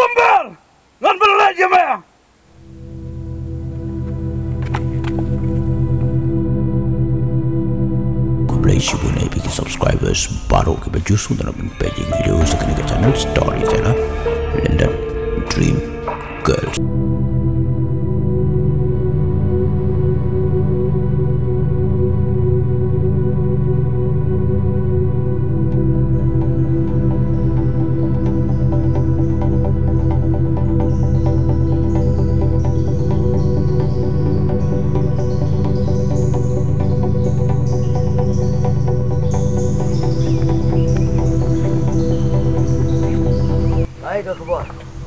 Gembel! Ngan belak jemaah. Bless you bunai bikin subscribers baru ke baju sudah nak page video sekarang ke channel story saya London Dream Girls.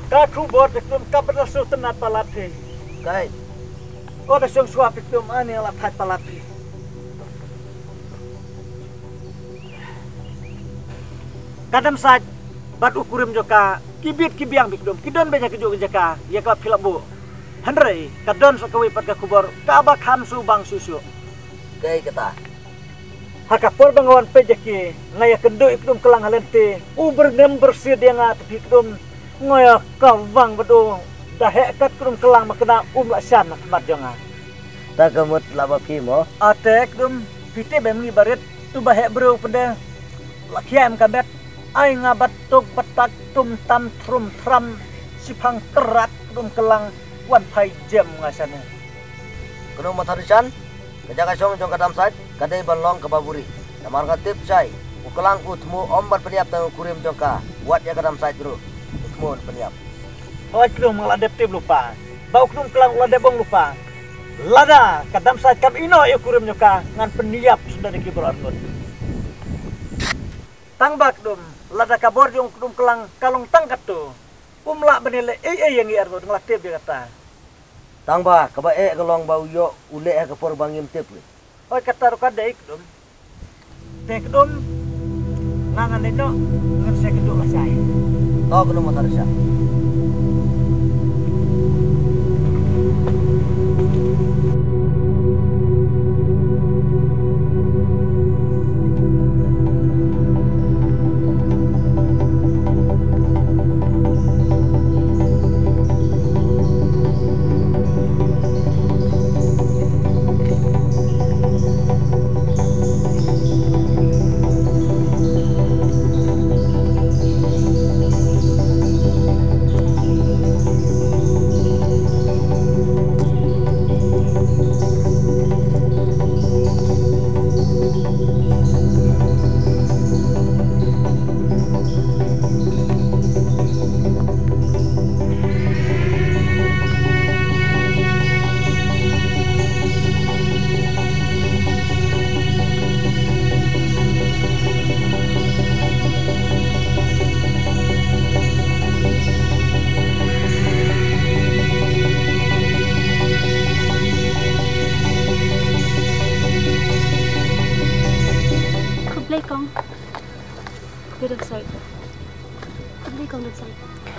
Kaku buat iklim kabar sultan palapi. Kai, Oda sung suap iklim ani ala pat palapi. Kadam saj bat ukurim joka kibit kibiang iklim kidon banyak kejuk jaka ya ka pilabu. Handrai kadon sakawi pat kubor kabak hamsu bang susu. kai kata. Hakapor bangawan pejaki ngaya kendo iklim kelang halente uber nem bersih dia ngat iklim ngoya kawang bedo dah hekat krum kelang makna asan mat jangan Tak kemut laba pimo. atek dum pite bemni baret tu bahek bro pende lakiam kabet ai ngabat tok batak tum tam trum tram sipang kerat krum kelang wan pai jam ngasane Kuno matharusan. Kejaga song jong kadam saj. Kadai balong ke baburi. Namar katip cai. Ukelang utmu ombat peniap tang kurim jongka. Buat ya kadam saj bro. Utmu peniap. oi krum ngaladep tip lupa bau krum kelang ladep bong lupa lada kadam sa kam ino e kurim nyoka ngan peniap sudah dikibur arnut tangbak dum lada kabor jong krum kelang kalong tangkat tu umla benile yang i arnut ngelatip dia kata Tangba kebae kelong bau yo ule ke por bangim tip. oi kata ruka deik dum tek dum nangan itu ngan saya keduk lah saya Tahu kuno matharusan.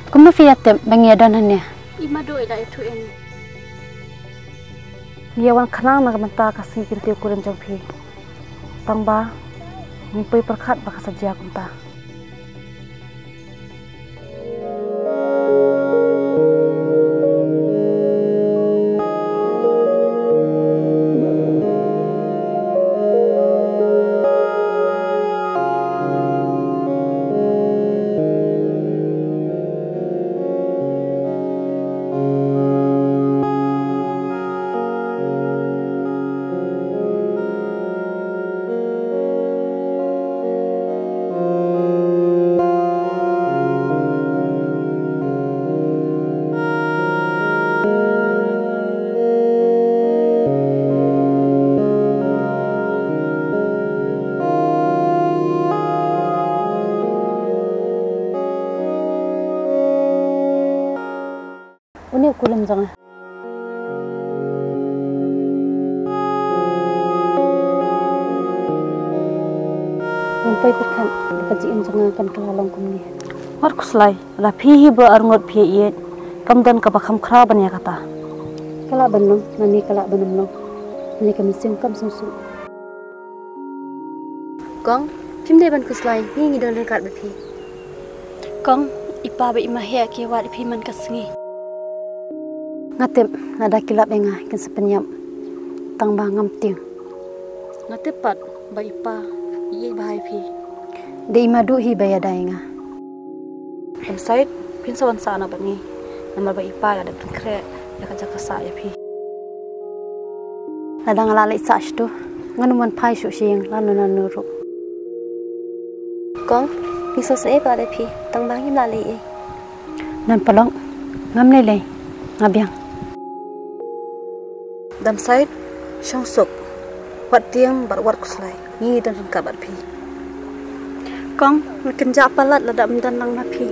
Kuma fiat bangi adanannya. Ima do ida itu en. Dia wan kenang nak menta kasih kinti ukuran jangpi. Tangba, mimpi perkat baka saja kunta. Ini kulim jangan. Sampai perkan kajian jangan kan kelalong kumni. Markus lai, la pihi bro arngot pihi iet, kamdan kabakam kraban ya kata. Kala benung, nani kala benung long, nani kami singkam susu. Kong, pim deh ban kuslai, ni ngidon rekat bepi. Kong, ik ipa ba imahya ke wat phi man kasengi ngatep nada kilap enga kin sepenyam tang ba ngam ting ngatep pat ba ipa ye bahai phi de imadu hi ba ya dainga website pin sawan sana bangi nama ba ipa ada pengkre ya ka jaka sa ya phi ladang ala lai sa sto nganuman phai su sing lanu nuru con đi số sẽ vào đây phi tăng bán kim lại lì nan palong ngam nei lei ngabiang dam side shong sok wat tiang bar wat kuslai ni dan ka bar phi kong makin ja palat la dam dan nang na phi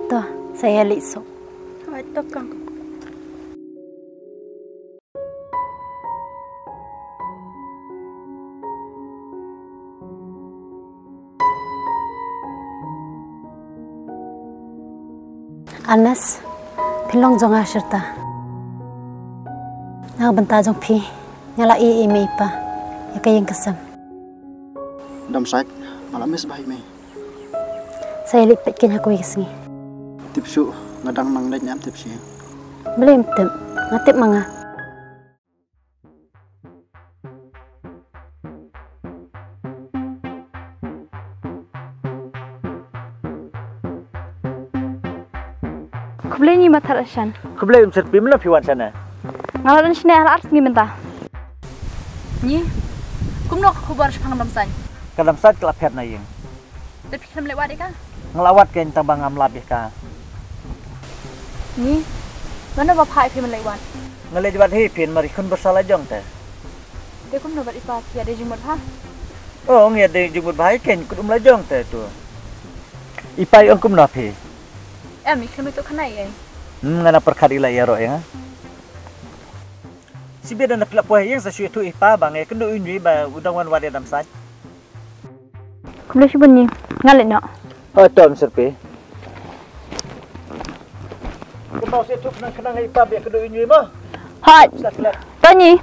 to saya lisok ai to kang Anas, pilong jong asyerta. Nak benta jong pi, nyala ime ipa, ya kayeng kesam. Dam side, malam mes bahay may. Saya lipit kenya ko isengi. Tipsu, ngadang nang net nyam tipsi. Belum tem, ngatip manga. Kublai ni matar ashan. Kublai serpi mana piwan sana? Ngalan sini al ars ni mentah. Ni, kumno khubar shpang damsai. Kadam sat kelapet na yung. Tapi kam lewat ka? Ngelawat ke entang bangam labih ka. Ni, mana ba phai phi man lewat? Ngelej bat hi pin mari kun bersalah jong te. De kumno bat ipa ya de jumut ha. Oh, ngia de jumut bahai ken kudum la jong te tu. Ipai ong kumno phi. Iklim itu kena ya. Ngana perkhari la ya ro ya. Si beda na pla poe yang sa shu tu ipa bang e kendo unwi ba udang wan wade dam sat. Kublai si bunyi, ngalet nak. Oh, tom serpi. Kemau si tu kena ipa be kendo unwi mo. Ha, Tony.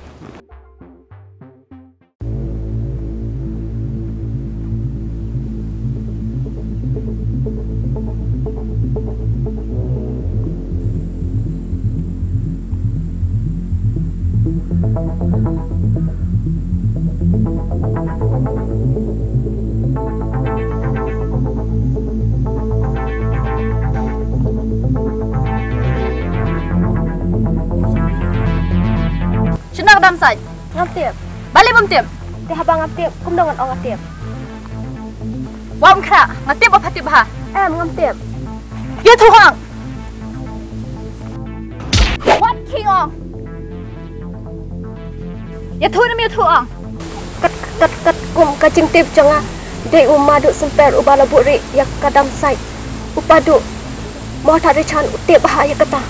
Nak dam sai. ngap tiệp Balik bom tiap. te habang ngap tiệp cũng đâu ngặt ngap tiệp Wam kra, ngatip apa tip ha? em ngap tiệp Ya thu hang. What king on? Ya thu nam ya thu ang. kat kum kacing tiệp jangan de umadu semper ubala buri yak kadam sai upadu mau tadi chan tiệp bahaya kata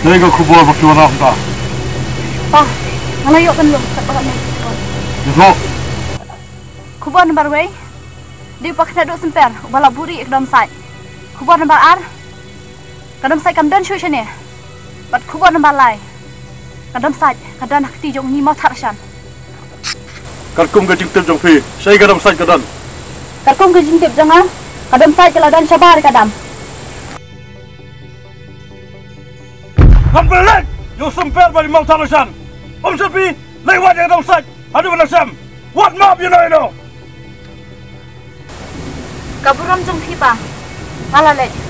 Nega kubur baki warna apa? Pa, malayo kan lo kat bakat ni. Besok. Kubur nomor way. Di pakna duk semper, ubala buri ekdom sai. Kubur nomor ar. Kadam sai kam dan shu shane. Bat kubur nomor lai. Kadam sai, kadan hakti jong ni mau tharshan. Karkum gajing tem jong pi. Saya kadam sai kadan. Karkum gajing tip jangan. Kadam sai keladan sabar kadam. Kampelan, you semper bari mau tarasan. Serpi, lewat yang kadam sai. Aduh benasam. What map you know? Kaburam jong pipa. Malalek.